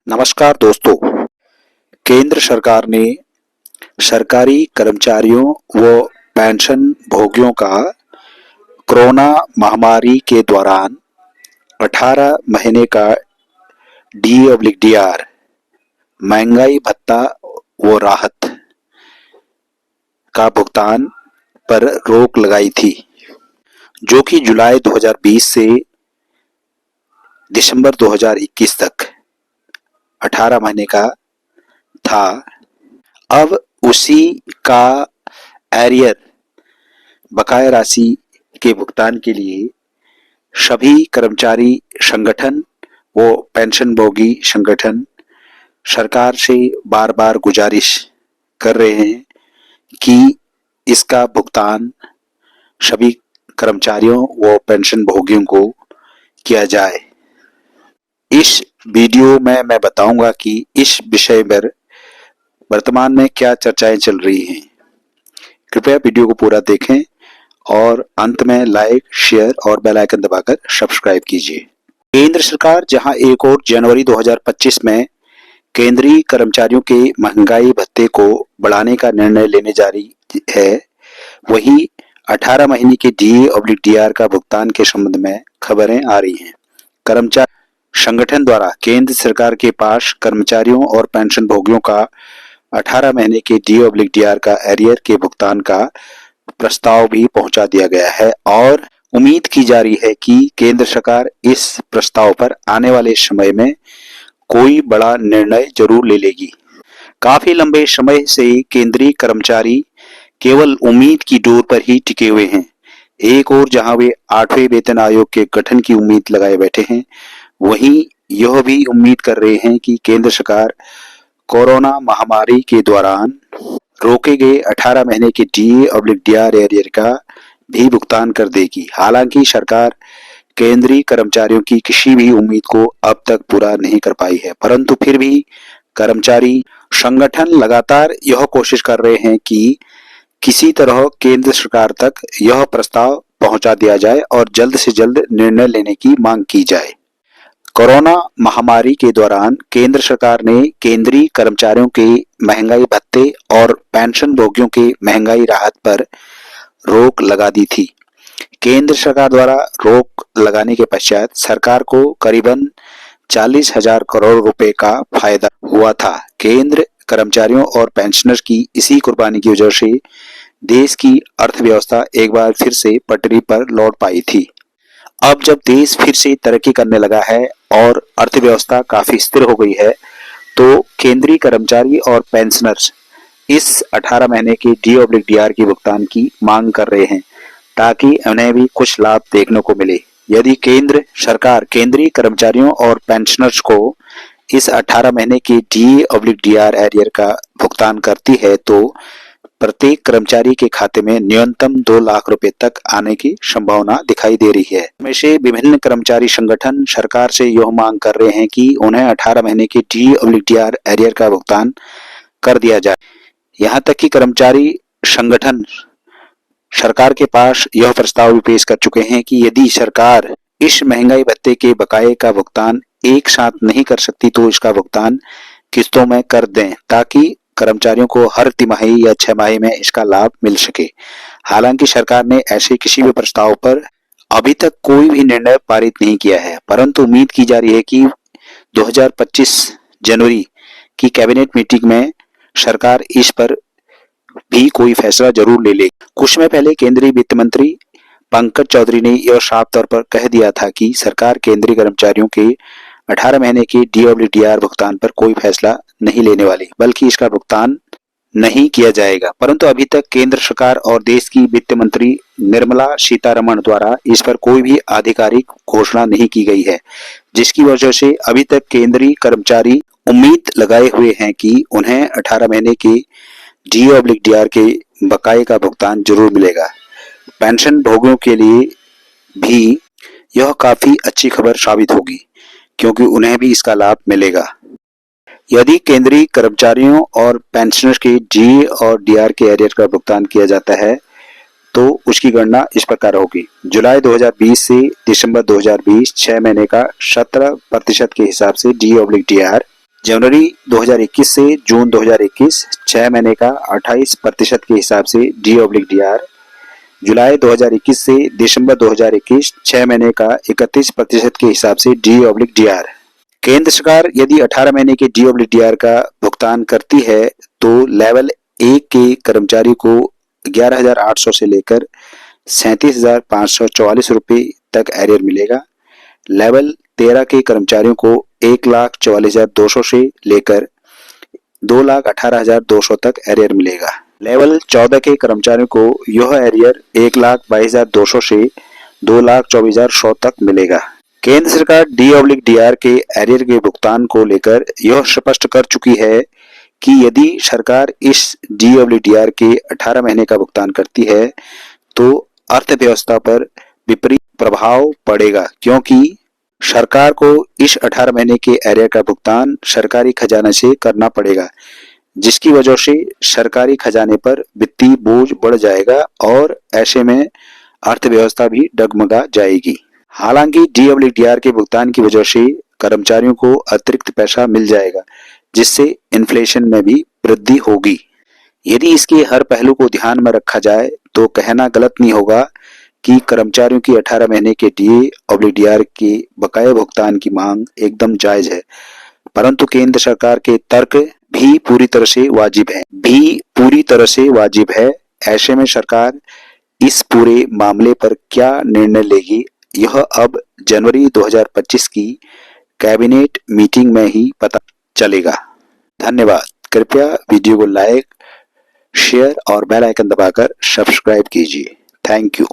नमस्कार दोस्तों। केंद्र सरकार ने सरकारी कर्मचारियों व पेंशन भोगियों का कोरोना महामारी के दौरान 18 महीने का DAR महंगाई भत्ता व राहत का भुगतान पर रोक लगाई थी, जो कि जुलाई 2020 से दिसंबर 2021 तक 18 महीने का था। अब उसी का एरियर बकाया राशि के भुगतान के लिए सभी कर्मचारी संगठन व पेंशनभोगी संगठन सरकार से बार बार गुजारिश कर रहे हैं कि इसका भुगतान सभी कर्मचारियों व पेंशनभोगियों को किया जाए। इस वीडियो में मैं बताऊंगा कि इस विषय पर वर्तमान में क्या चर्चाएं चल रही हैं। कृपया वीडियो को पूरा देखें और अंत में लाइक, शेयर और बेल आइकन दबाकर सब्सक्राइब कीजिए। केंद्र सरकार जहां एक और जनवरी 2025 में केंद्रीय कर्मचारियों के महंगाई भत्ते को बढ़ाने का निर्णय लेने जा रही है, वहीं 18 महीने के DAR का भुगतान के संबंध में खबरें आ रही हैं। कर्मचारी संगठन द्वारा केंद्र सरकार के पास कर्मचारियों और पेंशन भोगियों का 18 महीने के DAR का एरियर के भुगतान का प्रस्ताव भी पहुंचा दिया गया है और उम्मीद की जा रही है कि केंद्र सरकार इस प्रस्ताव पर आने वाले समय में कोई बड़ा निर्णय जरूर ले लेगी। काफी लंबे समय से केंद्रीय कर्मचारी केवल उम्मीद की डोर पर ही टिके हुए हैं। एक और जहां वे 8वें वेतन आयोग के गठन की उम्मीद लगाए बैठे हैं, वहीं यह भी उम्मीद कर रहे हैं कि केंद्र सरकार कोरोना महामारी के दौरान रोके गए 18 महीने के DAR एरियर का भी भुगतान कर देगी। हालांकि सरकार केंद्रीय कर्मचारियों की किसी भी उम्मीद को अब तक पूरा नहीं कर पाई है, परंतु फिर भी कर्मचारी संगठन लगातार यह कोशिश कर रहे हैं कि किसी तरह केंद्र सरकार तक यह प्रस्ताव पहुंचा दिया जाए और जल्द से जल्द निर्णय लेने की मांग की जाए। कोरोना महामारी के दौरान केंद्र सरकार ने केंद्रीय कर्मचारियों के महंगाई भत्ते और पेंशन भोगियों के महंगाई राहत पर रोक लगा दी थी। केंद्र सरकार द्वारा रोक लगाने के पश्चात सरकार को करीबन 40,000 करोड़ रुपए का फायदा हुआ था। केंद्र कर्मचारियों और पेंशनर्स की इसी कुर्बानी की वजह से देश की अर्थव्यवस्था एक बार फिर से पटरी पर लौट पाई थी। अब जब देश फिर से तरक्की करने लगा है और अर्थव्यवस्था काफी स्थिर हो गई है, तो केंद्रीय कर्मचारी और पेंशनर्स इस 18 महीने के DAR की भुगतान की मांग कर रहे हैं, ताकि उन्हें भी कुछ लाभ देखने को मिले। यदि केंद्र सरकार केंद्रीय कर्मचारियों और पेंशनर्स को इस 18 महीने के DAR एरियर का भुगतान करती है, तो प्रत्येक कर्मचारी के खाते में न्यूनतम 2 लाख रुपए तक आने की संभावना दिखाई दे रही है। में से विभिन्न कर्मचारी संगठन सरकार से यह मांग कर रहे हैं कि उन्हें 18 महीने के DAR एरियर का भुगतान कर दिया जाए। यहाँ तक कि कर्मचारी संगठन सरकार के पास यह प्रस्ताव भी पेश कर चुके हैं कि यदि सरकार इस महंगाई भत्ते के बकाये का भुगतान एक साथ नहीं कर सकती, तो इसका भुगतान किस्तों में कर दें, ताकि कर्मचारियों को हर तिमाही या 6 माही में इसका लाभ मिल सके। हालांकि सरकार ने ऐसे किसी भी प्रस्ताव पर अभी तक कोई भी निर्णय पारित नहीं किया है, परंतु उम्मीद की जा रही है कि 2025 जनवरी की कैबिनेट मीटिंग में सरकार इस पर भी कोई फैसला जरूर ले ले। कुछ समय पहले केंद्रीय वित्त मंत्री पंकज चौधरी ने यह साफ तौर पर कह दिया था कि सरकार केंद्रीय कर्मचारियों के 18 महीने के DAR भुगतान पर कोई फैसला नहीं लेने वाली, बल्कि इसका भुगतान नहीं किया जाएगा। परंतु अभी तक केंद्र सरकार और देश की वित्त मंत्री निर्मला सीतारमण द्वारा इस पर कोई भी आधिकारिक घोषणा नहीं की गई है, जिसकी वजह से अभी तक केंद्रीय कर्मचारी उम्मीद लगाए हुए हैं कि उन्हें 18 महीने के DAR के बकाये का भुगतान जरूर मिलेगा। पेंशन भोगियों के लिए भी यह काफी अच्छी खबर साबित होगी, क्योंकि उन्हें भी इसका लाभ मिलेगा। यदि केंद्रीय कर्मचारियों और पेंशनर्स के DAR के एरियर का भुगतान किया जाता है, तो उसकी गणना इस प्रकार होगी। जुलाई 2020 से दिसंबर 2020 6 महीने का 17% के हिसाब से DAR जनवरी 2021 से जून 2021 6 महीने का 28% के हिसाब से डी/डी आर। जुलाई 2021 से दिसंबर 2021 6 महीने का 31% के हिसाब से डी/डी आर। केंद्र सरकार यदि 18 महीने के डी/डी आर का भुगतान करती है तो लेवल 1 के कर्मचारी को 11,800 से लेकर 37,544 रुपये तक एरियर मिलेगा। लेवल 13 के कर्मचारियों को 1,44,200 से लेकर 2,18,200 तक एरियर मिलेगा। लेवल 14 के कर्मचारियों को यह एरियर 1,22,200 से 2,24,100 तक मिलेगा। केंद्र सरकार डी/डी आर के एरियर के भुगतान को लेकर यह स्पष्ट कर चुकी है कि यदि सरकार इस डी/डी आर के 18 महीने का भुगतान करती है तो अर्थव्यवस्था पर विपरीत प्रभाव पड़ेगा, क्योंकि सरकार को इस 18 महीने के एरियर का भुगतान सरकारी खजाने से करना पड़ेगा, जिसकी वजह से सरकारी खजाने पर वित्तीय बोझ बढ़ जाएगा और ऐसे में अर्थव्यवस्था भी डगमगा जाएगी। हालांकि डी/डी आर के भुगतान की वजह से कर्मचारियों को अतिरिक्त पैसा मिल जाएगा, जिससे इन्फ्लेशन में भी वृद्धि होगी। यदि इसके हर पहलू को ध्यान में रखा जाए तो कहना गलत नहीं होगा कि कर्मचारियों की 18 महीने के डी/डी आर के बकाया भुगतान की मांग एकदम जायज है, परंतु केंद्र सरकार के तर्क भी पूरी तरह से वाजिब है। ऐसे में सरकार इस पूरे मामले पर क्या निर्णय लेगी, यह अब जनवरी 2025 की कैबिनेट मीटिंग में ही पता चलेगा। धन्यवाद। कृपया वीडियो को लाइक, शेयर और बेल आइकन दबाकर सब्सक्राइब कीजिए। Thank you.